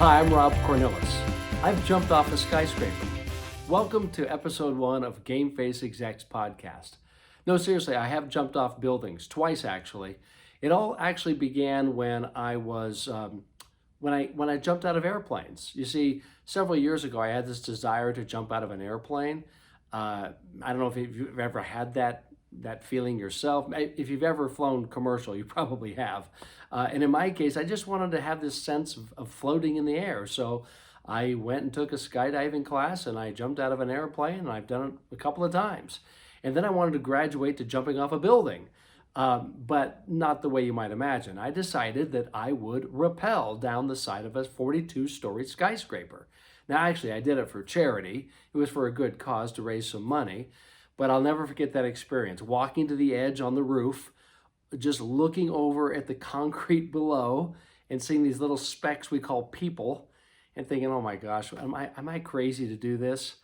Hi, I'm Rob Cornilles. I've jumped off a skyscraper. Welcome to episode 1 of Game Face Execs podcast. No, seriously, I have jumped off buildings twice actually. It all actually began when I was when I jumped out of airplanes. You see, several years ago, I had this desire to jump out of an airplane. I don't know if you've ever had that feeling yourself. If you've ever flown commercial, you probably have. And in my case, I just wanted to have this sense of floating in the air. So I went and took a skydiving class and I jumped out of an airplane, and I've done it a couple of times. And then I wanted to graduate to jumping off a building, but not the way you might imagine. I decided that I would rappel down the side of a 42-story skyscraper. Now, actually, I did it for charity. It was for a good cause to raise some money. But I'll never forget that experience, walking to the edge on the roof, just looking over at the concrete below and seeing these little specks we call people and thinking, oh my gosh, am I crazy to do this?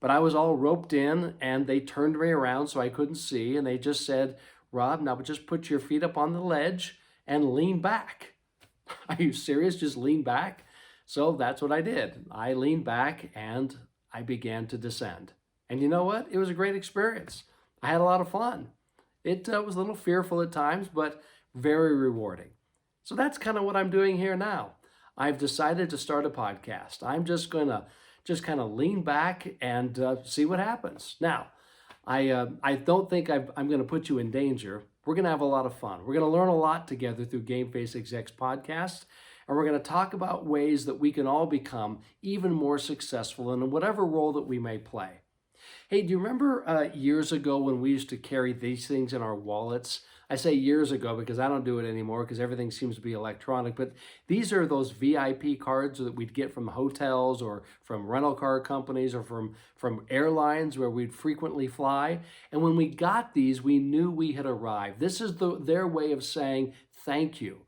But I was all roped in and they turned me around so I couldn't see. And they just said, Rob, now just put your feet up on the ledge and lean back. Are you serious? Just lean back? So that's what I did. I leaned back and I began to descend. And you know what? It was a great experience. I had a lot of fun. It was a little fearful at times, but very rewarding. So that's kind of what I'm doing here now. I've decided to start a podcast. I'm just going to kind of lean back and see what happens. Now, I don't think I'm going to put you in danger. We're going to have a lot of fun. We're going to learn a lot together through Game Face Execs podcast. And we're going to talk about ways that we can all become even more successful in whatever role that we may play. Hey, do you remember years ago when we used to carry these things in our wallets? I say years ago because I don't do it anymore because everything seems to be electronic, but these are those VIP cards that we'd get from hotels or from rental car companies or from airlines where we'd frequently fly. And when we got these, we knew we had arrived. This is their way of saying thank you.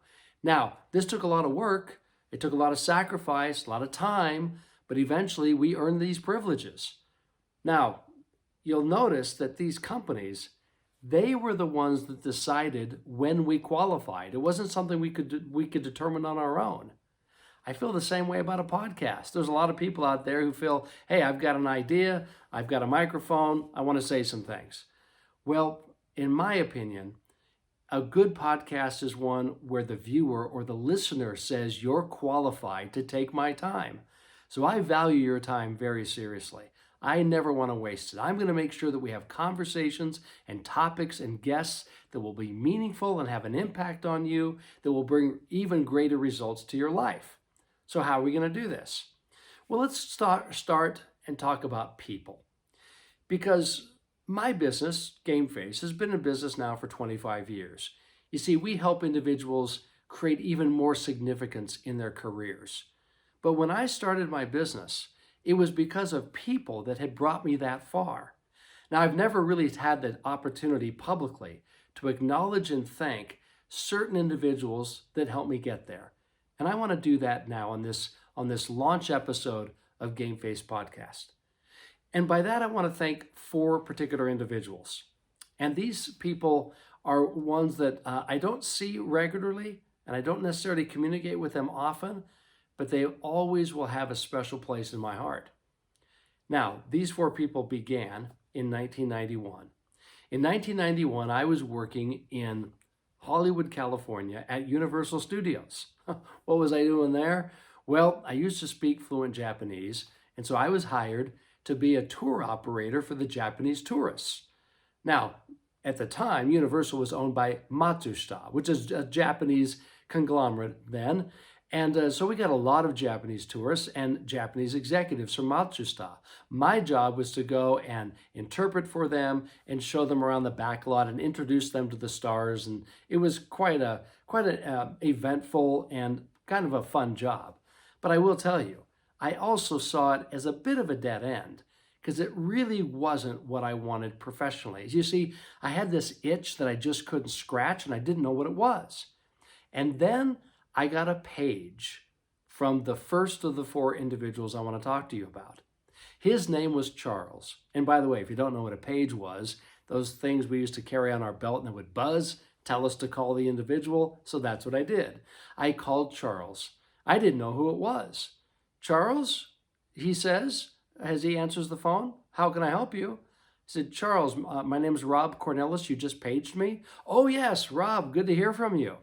Now, this took a lot of work. It took a lot of sacrifice, a lot of time, but eventually we earned these privileges. Now, you'll notice that these companies, they were the ones that decided when we qualified. It wasn't something we could determine on our own. I feel the same way about a podcast. There's a lot of people out there who feel, hey, I've got an idea, I've got a microphone, I want to say some things. Well, in my opinion, a good podcast is one where the viewer or the listener says you're qualified to take my time. So I value your time very seriously. I never want to waste it. I'm going to make sure that we have conversations and topics and guests that will be meaningful and have an impact on you, that will bring even greater results to your life. So how are we going to do this? Well, let's start and talk about people. Because my business, Game Face, has been in business now for 25 years. You see, we help individuals create even more significance in their careers. But when I started my business, it was because of people that had brought me that far. Now, I've never really had the opportunity publicly to acknowledge and thank certain individuals that helped me get there. And I want to do that now on this launch episode of Game Face Podcast. And by that, I want to thank 4 particular individuals. And these people are ones that I don't see regularly, and I don't necessarily communicate with them often, but they always will have a special place in my heart. Now, these 4 people began in 1991. In 1991, I was working in Hollywood, California at Universal Studios. What was I doing there? Well, I used to speak fluent Japanese, and so I was hired to be a tour operator for the Japanese tourists. Now, at the time, Universal was owned by Matsushita, which is a Japanese conglomerate then. And so we got a lot of Japanese tourists and Japanese executives from Matsushita. My job was to go and interpret for them and show them around the back lot and introduce them to the stars. And it was quite an eventful and kind of a fun job. But I will tell you, I also saw it as a bit of a dead end because it really wasn't what I wanted professionally. You see, I had this itch that I just couldn't scratch and I didn't know what it was. And then I got a page from the first of the 4 individuals I want to talk to you about. His name was Charles. And by the way, if you don't know what a page was, those things we used to carry on our belt and it would buzz, tell us to call the individual. So that's what I did. I called Charles. I didn't know who it was. Charles, he says, as he answers the phone, how can I help you? I said, Charles, my name is Rob Cornilles. You just paged me. Oh, yes, Rob, good to hear from you.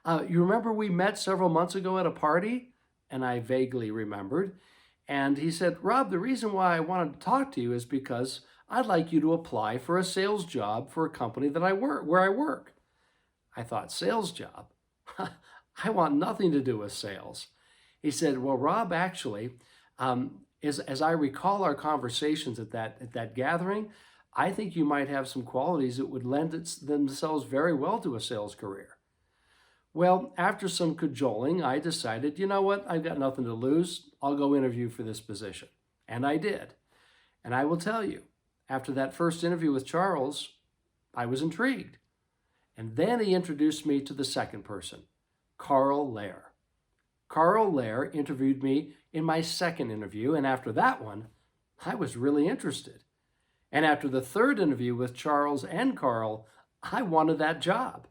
You remember we met several months ago at a party? And I vaguely remembered. And he said, Rob, the reason why I wanted to talk to you is because I'd like you to apply for a sales job for a company that where I work. I thought, sales job? I want nothing to do with sales. He said, well, Rob, actually, as I recall our conversations at that gathering, I think you might have some qualities that would lend themselves very well to a sales career. Well, after some cajoling, I decided, you know what, I've got nothing to lose. I'll go interview for this position. And I did. And I will tell you, after that first interview with Charles, I was intrigued. And then he introduced me to the second person, Carl Lahr. Carl Lahr interviewed me in my second interview, and after that one, I was really interested. And after the third interview with Charles and Carl, I wanted that job.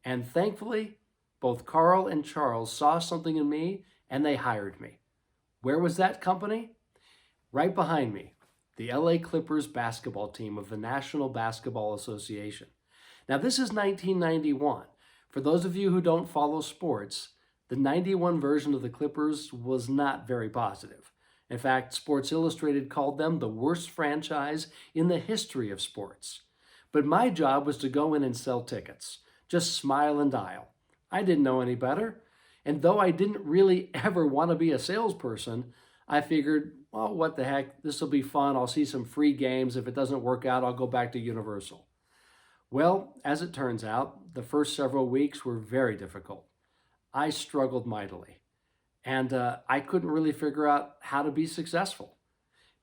And thankfully, both Carl and Charles saw something in me and they hired me. Where was that company? Right behind me, the LA Clippers basketball team of the National Basketball Association. Now, this is 1991. For those of you who don't follow sports, the 91 version of the Clippers was not very positive. In fact, Sports Illustrated called them the worst franchise in the history of sports. But my job was to go in and sell tickets. Just smile and dial. I didn't know any better. And though I didn't really ever want to be a salesperson, I figured, well, what the heck, this will be fun. I'll see some free games. If it doesn't work out, I'll go back to Universal. Well, as it turns out, the first several weeks were very difficult. I struggled mightily, and I couldn't really figure out how to be successful.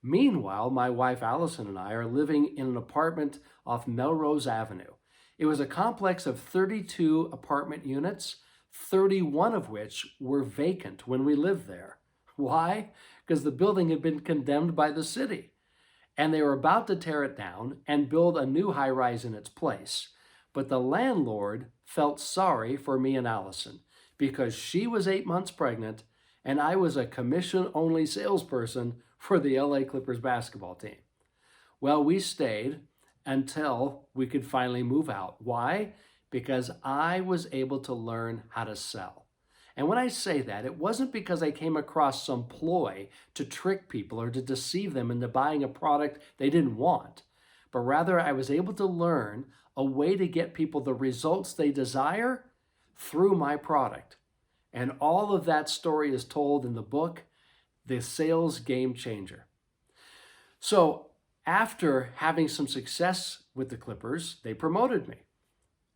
Meanwhile, my wife Allison and I are living in an apartment off Melrose Avenue. It was a complex of 32 apartment units, 31 of which were vacant when we lived there. Why? Because the building had been condemned by the city, and they were about to tear it down and build a new high-rise in its place. But the landlord felt sorry for me and Allison because she was 8 months pregnant and I was a commission-only salesperson for the LA Clippers basketball team. Well, we stayed until we could finally move out. Why? Because I was able to learn how to sell. And when I say that, it wasn't because I came across some ploy to trick people or to deceive them into buying a product they didn't want, but rather I was able to learn a way to get people the results they desire through my product. And all of that story is told in the book, The Sales Game Changer. So after having some success with the Clippers, they promoted me.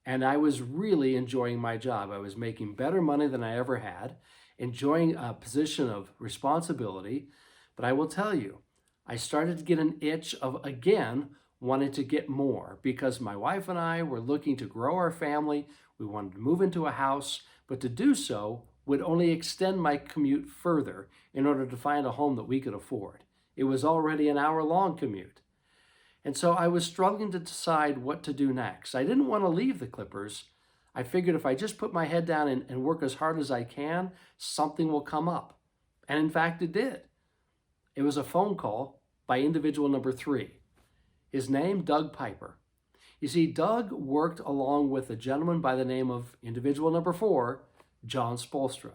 And I was really enjoying my job. I was making better money than I ever had, enjoying a position of responsibility. But I will tell you, I started to get an itch of, again, wanting to get more because my wife and I were looking to grow our family. We wanted to move into a house, but to do so would only extend my commute further in order to find a home that we could afford. It was already an hour-long commute. And so I was struggling to decide what to do next. I didn't want to leave the Clippers. I figured if I just put my head down and work as hard as I can, something will come up. And in fact, it did. It was a phone call by individual number 3. His name, Doug Piper. You see, Doug worked along with a gentleman by the name of individual number 4, John Spoelstra.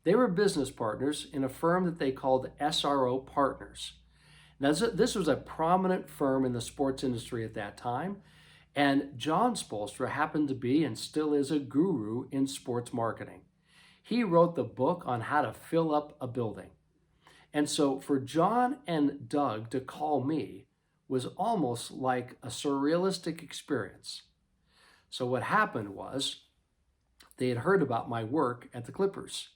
They were business partners in a firm that they called SRO Partners. Now, this was a prominent firm in the sports industry at that time, and John Spoelstra happened to be and still is a guru in sports marketing. He wrote the book on how to fill up a building. And so for John and Doug to call me was almost like a surrealistic experience. So what happened was they had heard about my work at the Clippers.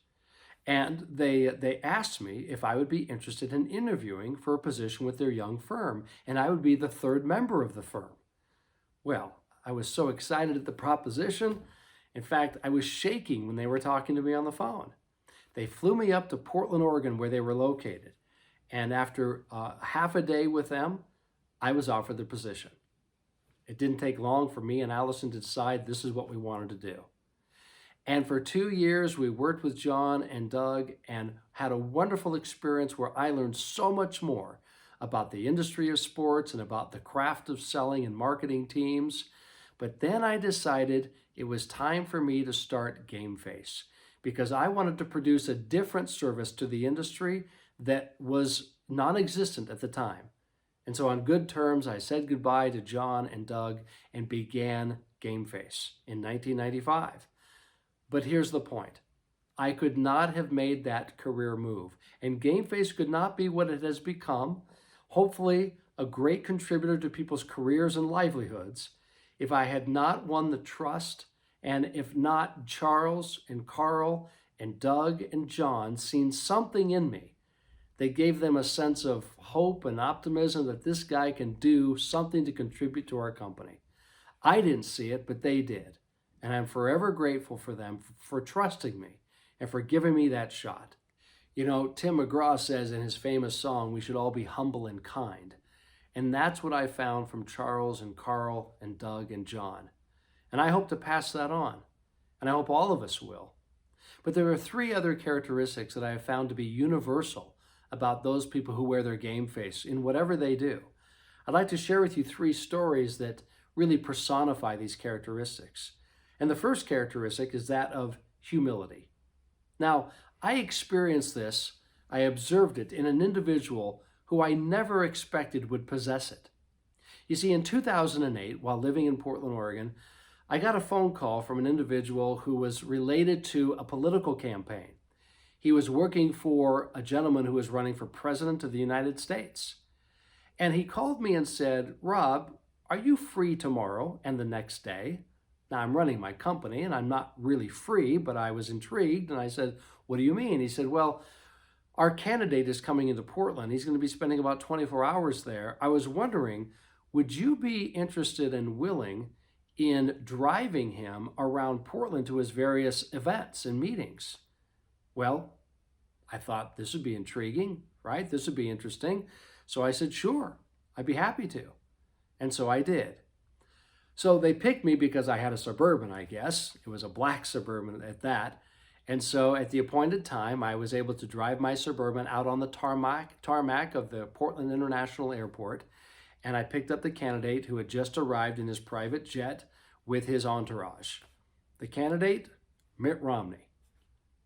And they asked me if I would be interested in interviewing for a position with their young firm, and I would be the 3rd member of the firm. Well, I was so excited at the proposition. In fact, I was shaking when they were talking to me on the phone. They flew me up to Portland, Oregon, where they were located. And after half a day with them, I was offered the position. It didn't take long for me and Allison to decide this is what we wanted to do. And for 2 years, we worked with John and Doug and had a wonderful experience where I learned so much more about the industry of sports and about the craft of selling and marketing teams. But then I decided it was time for me to start Game Face because I wanted to produce a different service to the industry that was non-existent at the time. And so on good terms, I said goodbye to John and Doug and began Game Face in 1995. But here's the point. I could not have made that career move, and Game Face could not be what it has become, hopefully a great contributor to people's careers and livelihoods, if I had not won the trust and if not Charles and Carl and Doug and John seen something in me that gave them a sense of hope and optimism that this guy can do something to contribute to our company. I didn't see it, but they did. And I'm forever grateful for them for trusting me and for giving me that shot. You know, Tim McGraw says in his famous song, we should all be humble and kind. And that's what I found from Charles and Carl and Doug and John. And I hope to pass that on. And I hope all of us will. But there are 3 other characteristics that I have found to be universal about those people who wear their game face in whatever they do. I'd like to share with you 3 stories that really personify these characteristics. And the first characteristic is that of humility. Now, I experienced this, I observed it in an individual who I never expected would possess it. You see, in 2008, while living in Portland, Oregon, I got a phone call from an individual who was related to a political campaign. He was working for a gentleman who was running for president of the United States. And he called me and said, Rob, are you free tomorrow and the next day? Now, I'm running my company and I'm not really free, but I was intrigued. And I said, what do you mean? He said, well, our candidate is coming into Portland. He's going to be spending about 24 hours there. I was wondering, would you be interested and willing in driving him around Portland to his various events and meetings? Well, I thought this would be intriguing, right? This would be interesting. So I said, sure, I'd be happy to. And so I did. So they picked me because I had a Suburban, I guess. It was a black Suburban at that. And so at the appointed time, I was able to drive my Suburban out on the tarmac of the Portland International Airport. And I picked up the candidate who had just arrived in his private jet with his entourage. The candidate, Mitt Romney.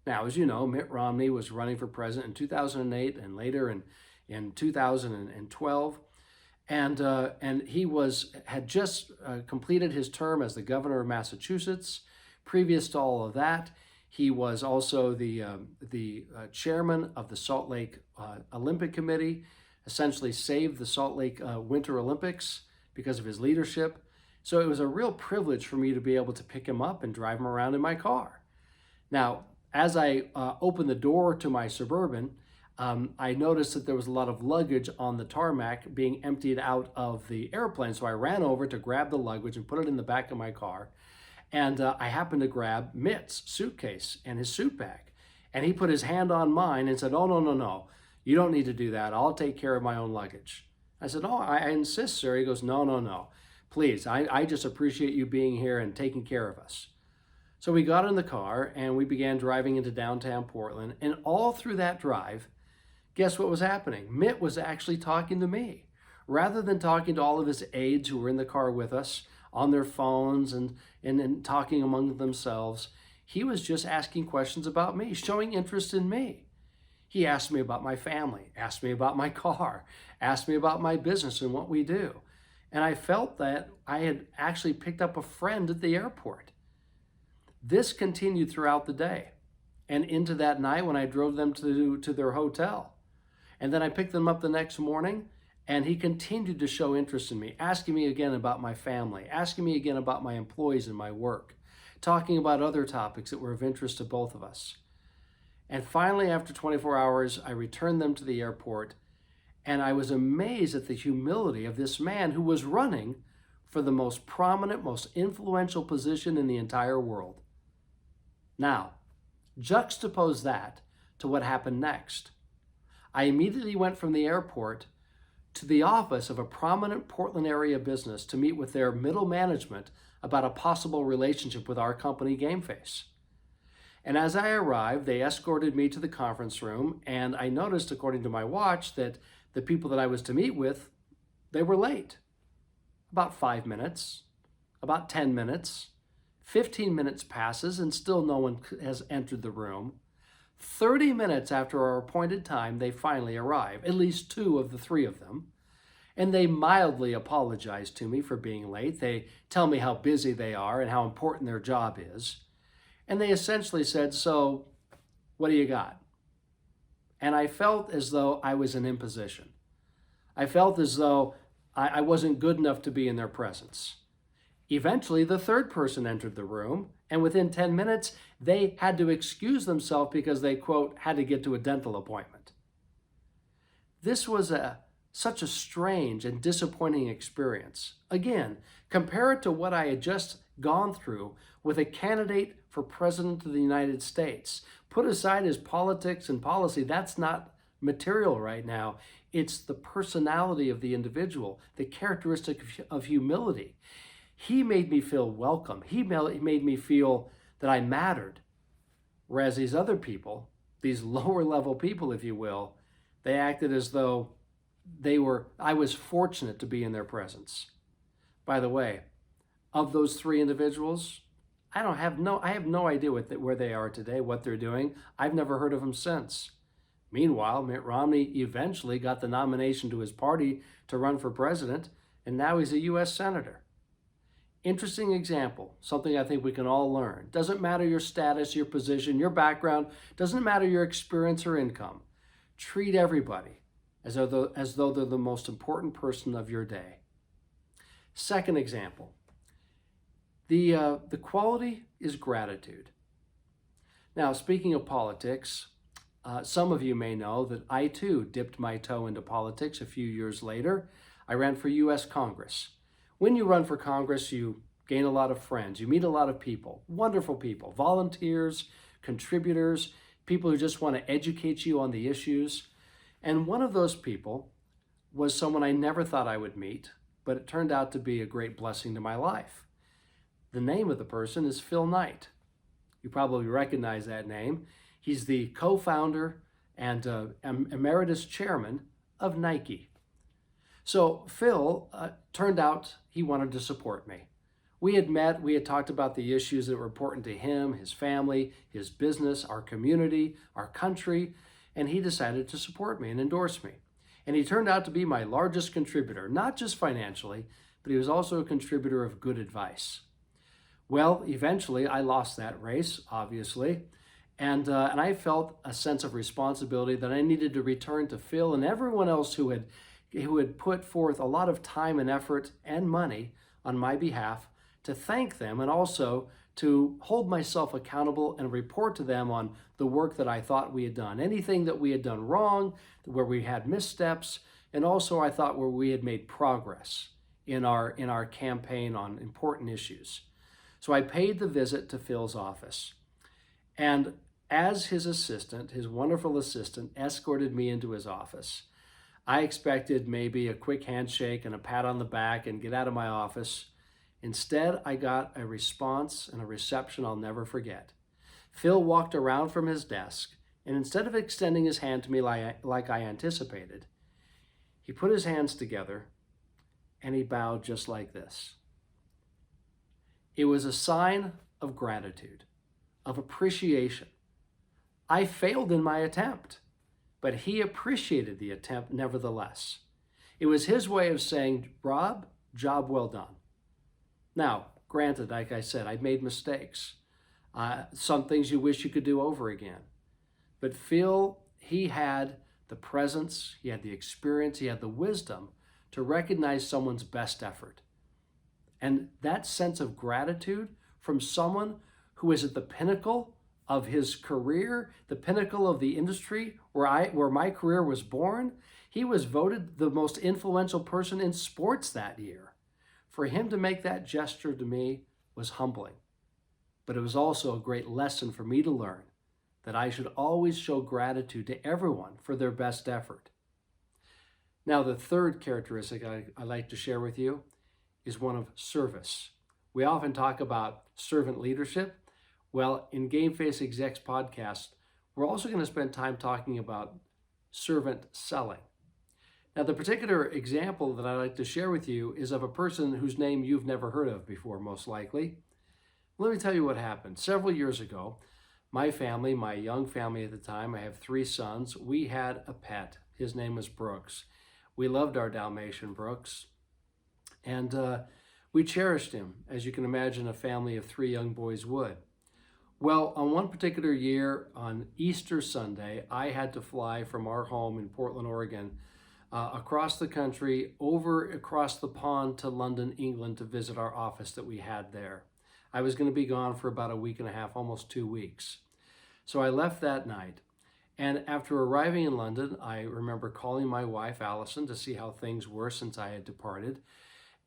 Now, as you know, Mitt Romney was running for president in 2008 and later in 2012. And he had just completed his term as the governor of Massachusetts. Previous to all of that, he was also the chairman of the Salt Lake Olympic Committee, essentially saved the Salt Lake Winter Olympics because of his leadership. So it was a real privilege for me to be able to pick him up and drive him around in my car. Now, as I opened the door to my Suburban, I noticed that there was a lot of luggage on the tarmac being emptied out of the airplane. So I ran over to grab the luggage and put it in the back of my car. And I happened to grab Mitt's suitcase and his suit bag. And he put his hand on mine and said, oh, no. You don't need to do that. I'll take care of my own luggage. I said, oh, I insist, sir. He goes, no. Please, I just appreciate you being here and taking care of us. So we got in the car and we began driving into downtown Portland. And all through that drive, guess what was happening? Mitt was actually talking to me. Rather than talking to all of his aides who were in the car with us on their phones and talking among themselves, he was just asking questions about me, showing interest in me. He asked me about my family, asked me about my car, asked me about my business and what we do. And I felt that I had actually picked up a friend at the airport. This continued throughout the day and into that night when I drove them to their hotel. And then I picked them up the next morning, and he continued to show interest in me, asking me again about my family, asking me again about my employees and my work, talking about other topics that were of interest to both of us. And finally, after 24 hours, I returned them to the airport, and I was amazed at the humility of this man who was running for the most prominent, most influential position in the entire world. Now, juxtapose that to what happened next. I immediately went from the airport to the office of a prominent Portland area business to meet with their middle management about a possible relationship with our company, Game Face. And as I arrived, they escorted me to the conference room, and I noticed, according to my watch, that the people that I was to meet with, they were late. About 5 minutes, about 10 minutes, 15 minutes passes, and still no one has entered the room. 30 minutes after our appointed time, they finally arrive, at least 2 of the 3 of them. And they mildly apologize to me for being late. They tell me how busy they are and how important their job is. And they essentially said, "So, what do you got?" And I felt as though I was an imposition. I felt as though I wasn't good enough to be in their presence. Eventually, the 3rd person entered the room, and within 10 minutes, they had to excuse themselves because they, quote, had to get to a dental appointment. This was such a strange and disappointing experience. Again, compare it to what I had just gone through with a candidate for President of the United States. Put aside his politics and policy, that's not material right now. It's the personality of the individual, the characteristic of humility. He made me feel welcome. He made me feel that I mattered. Whereas these other people, these lower level people, if you will, they acted as though I was fortunate to be in their presence. By the way, of those 3 individuals, I have no idea where they are today, what they're doing. I've never heard of them since. Meanwhile, Mitt Romney eventually got the nomination to his party to run for president, and now he's a U.S. Senator. Interesting example, something I think we can all learn. Doesn't matter your status, your position, your background, doesn't matter your experience or income. Treat everybody as though they're the most important person of your day. Second example, the quality is gratitude. Now, speaking of politics, some of you may know that I too dipped my toe into politics a few years later. I ran for U.S. Congress. When you run for Congress, you gain a lot of friends. You meet a lot of people, wonderful people, volunteers, contributors, people who just want to educate you on the issues. And one of those people was someone I never thought I would meet, but it turned out to be a great blessing to my life. The name of the person is Phil Knight. You probably recognize that name. He's the co-founder and emeritus chairman of Nike. So Phil turned out he wanted to support me. We had met, we had talked about the issues that were important to him, his family, his business, our community, our country, and he decided to support me and endorse me. And he turned out to be my largest contributor, not just financially, but he was also a contributor of good advice. Well, eventually I lost that race, obviously, and I felt a sense of responsibility that I needed to return to Phil and everyone else who had put forth a lot of time and effort and money on my behalf, to thank them and also to hold myself accountable and report to them on the work that I thought we had done. Anything that we had done wrong, where we had missteps, and also I thought where we had made progress in our campaign on important issues. So I paid the visit to Phil's office. And as his assistant, his wonderful assistant, escorted me into his office, I expected maybe a quick handshake and a pat on the back and get out of my office. Instead, I got a response and a reception I'll never forget. Phil walked around from his desk, and instead of extending his hand to me like I anticipated, he put his hands together and he bowed just like this. It was a sign of gratitude, of appreciation. I failed in my attempt, but he appreciated the attempt nevertheless. It was his way of saying, "Rob, job well done." Now, granted, like I said, I made mistakes. Some things you wish you could do over again. But Phil, he had the presence, he had the experience, he had the wisdom to recognize someone's best effort. And that sense of gratitude from someone who is at the pinnacle of his career, the pinnacle of the industry where my career was born, he was voted the most influential person in sports that year. For him to make that gesture to me was humbling. But it was also a great lesson for me to learn that I should always show gratitude to everyone for their best effort. Now, the third characteristic I like to share with you is one of service. We often talk about servant leadership. Well, in Game Face Execs podcast, we're also going to spend time talking about servant selling. Now, the particular example that I'd like to share with you is of a person whose name you've never heard of before, most likely. Let me tell you what happened. Several years ago, my family, my young family at the time, I have 3 sons, we had a pet. His name was Brooks. We loved our Dalmatian Brooks, and we cherished him, as you can imagine a family of 3 young boys would. Well, on one particular year, on Easter Sunday, I had to fly from our home in Portland, Oregon, across the country, over across the pond to London, England, to visit our office that we had there. I was going to be gone for about a week and a half, almost 2 weeks. So I left that night. And after arriving in London, I remember calling my wife, Allison, to see how things were since I had departed.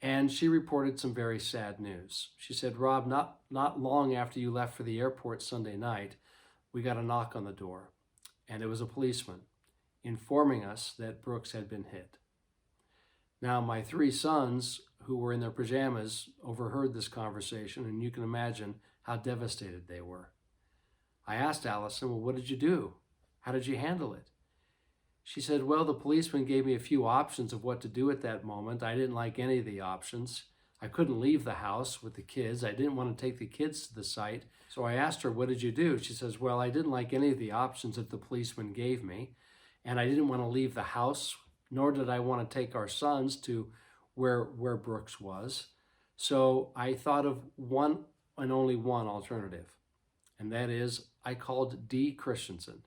And she reported some very sad news. She said, Rob, not long after you left for the airport Sunday night, we got a knock on the door. And it was a policeman informing us that Brooks had been hit. Now, my 3 sons, who were in their pajamas, overheard this conversation, and you can imagine how devastated they were. I asked Allison, well, what did you do? How did you handle it? She said, well, the policeman gave me a few options of what to do at that moment. I didn't like any of the options. I couldn't leave the house with the kids. I didn't want to take the kids to the site. So I asked her, what did you do? She says, well, I didn't like any of the options that the policeman gave me. And I didn't want to leave the house, nor did I want to take our sons to where Brooks was. So I thought of one and only one alternative, and that is I called Dee Christensen.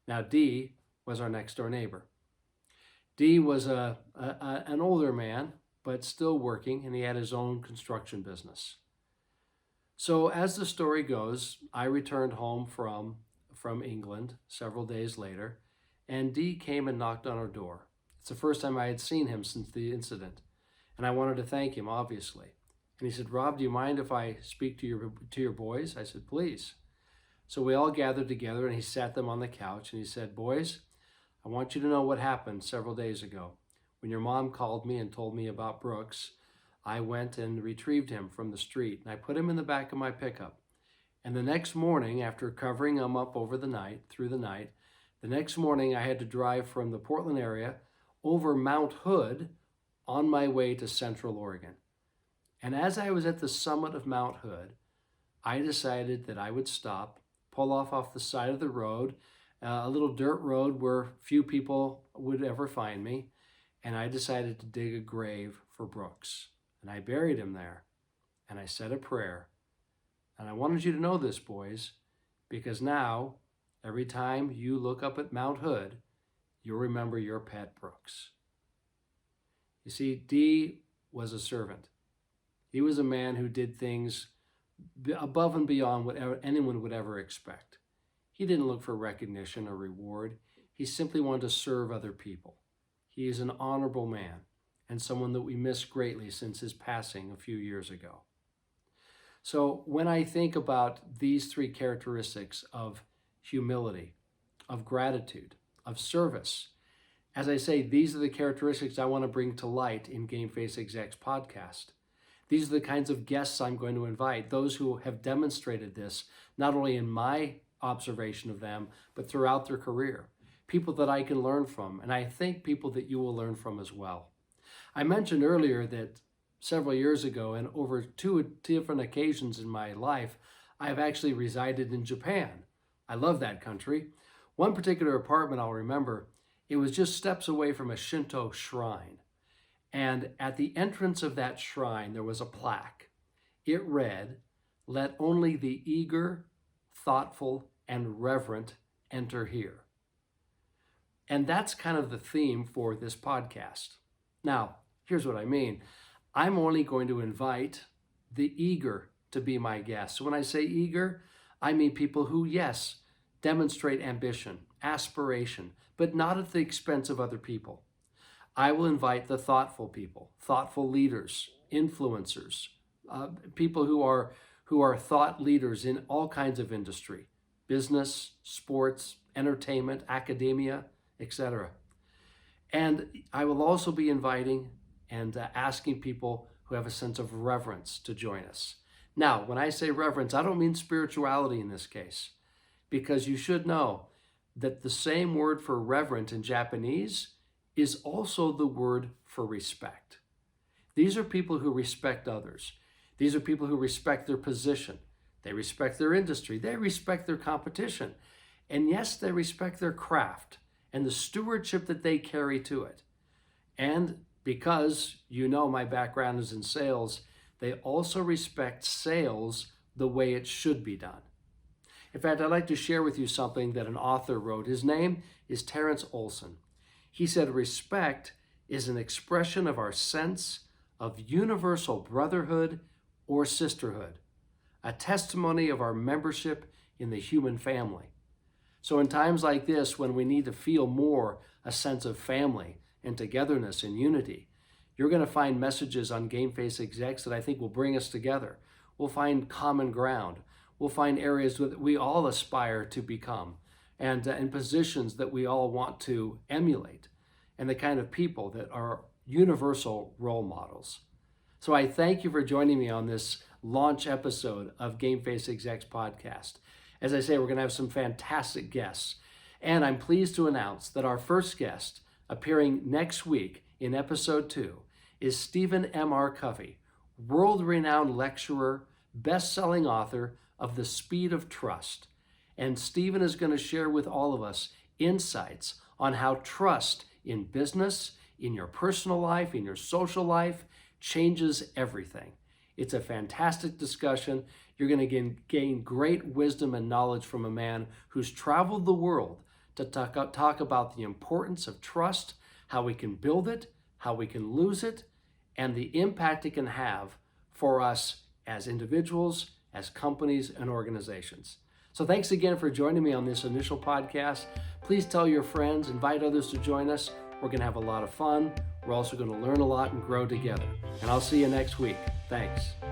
Now, Dee was our next door neighbor. Dee was an older man, but still working, and he had his own construction business. So as the story goes, I returned home from England several days later, and Dee came and knocked on our door. It's the first time I had seen him since the incident, and I wanted to thank him, obviously. And he said, Rob, do you mind if I speak to your boys? I said, please. So we all gathered together, and he sat them on the couch, and he said, boys, I want you to know what happened several days ago. When your mom called me and told me about Brooks, I went and retrieved him from the street, and I put him in the back of my pickup. And the next morning, after covering him up through the night, the next morning I had to drive from the Portland area over Mount Hood on my way to Central Oregon. And as I was at the summit of Mount Hood, I decided that I would stop, pull off the side of the road, a little dirt road where few people would ever find me, and I decided to dig a grave for Brooks. And I buried him there, and I said a prayer. And I wanted you to know this, boys, because now, every time you look up at Mount Hood, you'll remember your pet Brooks. You see, Dee was a servant. He was a man who did things above and beyond what anyone would ever expect. He didn't look for recognition or reward. He simply wanted to serve other people. He is an honorable man and someone that we miss greatly since his passing a few years ago. So when I think about these 3 characteristics of humility, of gratitude, of service, as I say, these are the characteristics I want to bring to light in Game Face Execs podcast. These are the kinds of guests I'm going to invite, those who have demonstrated this, not only in my observation of them, but throughout their career. People that I can learn from, and I think people that you will learn from as well. I mentioned earlier that several years ago, and over 2 different occasions in my life, I have actually resided in Japan. I love that country. One particular apartment I'll remember, it was just steps away from a Shinto shrine. And at the entrance of that shrine, there was a plaque. It read, "Let only the eager, thoughtful, and reverent enter here." And that's kind of the theme for this podcast. Now, here's what I mean. I'm only going to invite the eager to be my guests. So when I say eager, I mean people who, yes, demonstrate ambition, aspiration, but not at the expense of other people. I will invite the thoughtful people, thoughtful leaders, influencers, people who are thought leaders in all kinds of industry, business, sports, entertainment, academia, etc. And I will also be inviting and asking people who have a sense of reverence to join us. Now, when I say reverence, I don't mean spirituality in this case, because you should know that the same word for reverent in Japanese is also the word for respect. These are people who respect others. These are people who respect their position. They respect their industry. They respect their competition. And yes, they respect their craft and the stewardship that they carry to it. And because you know my background is in sales, they also respect sales the way it should be done. In fact, I'd like to share with you something that an author wrote. His name is Terrence Olson. He said, respect is an expression of our sense of universal brotherhood or sisterhood, a testimony of our membership in the human family. So in times like this, when we need to feel more a sense of family and togetherness and unity, you're going to find messages on Game Face Execs that I think will bring us together. We'll find common ground. We'll find areas that we all aspire to become and positions that we all want to emulate and the kind of people that are universal role models. So I thank you for joining me on this launch episode of Game Face Execs podcast. As I say, we're going to have some fantastic guests. And I'm pleased to announce that our first guest appearing next week in episode 2 is Stephen M.R. Covey, world-renowned lecturer, best-selling author of The Speed of Trust. And Stephen is going to share with all of us insights on how trust in business, in your personal life, in your social life, changes everything. It's a fantastic discussion. You're going to gain great wisdom and knowledge from a man who's traveled the world to talk about the importance of trust, how we can build it, how we can lose it, and the impact it can have for us as individuals, as companies, and organizations. So thanks again for joining me on this initial podcast. Please tell your friends, invite others to join us. We're going to have a lot of fun. We're also going to learn a lot and grow together. And I'll see you next week. Thanks.